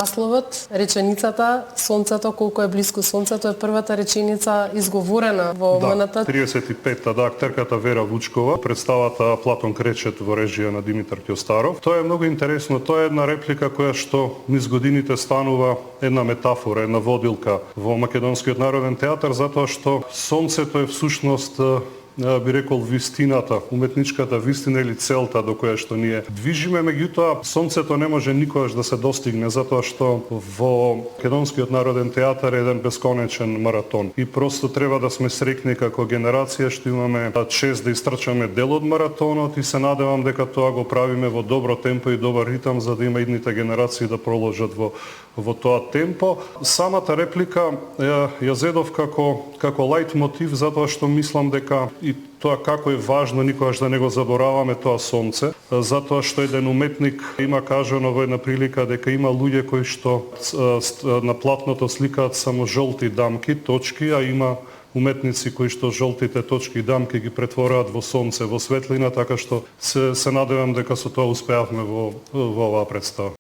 Насловот, реченицата сонцето, колку е блиску сонцето е првата реченица изговорена во МНТ. 35-та актерката Вера Вучкова, представата Платон Кречет во режија на Димитар Ќостаров. Тоа е многу интересно, тоа е една реплика која што низ годините станува една метафора, една водилка во Македонскиот народен театар, затоа што сонцето е всушност би рекол вистината, уметничката вистина или целта до која што ние движиме, меѓутоа сонцето не може никогаш да се достигне затоа што во Македонскиот народен театар е еден бесконечен маратон и просто треба да сме среќни како генерација што имаме чест да истрчаме дел од маратонот и се надевам дека тоа го правиме во добро темпо и добар ритам за да има идните генерации да проложат во тоа темпо. Самата реплика ја зедов како лајт мотив затоа што мислам дека и тоа како е важно никогаш да не го забораваме тоа сонце, затоа што еден уметник има кажано во една прилика дека има луѓе кои што на платното сликаат само жолти дамки, точки, а има уметници кои што жолтите точки и дамки ги претвораат во сонце, во светлина, така што се надевам дека со тоа успеавме во оваа представа.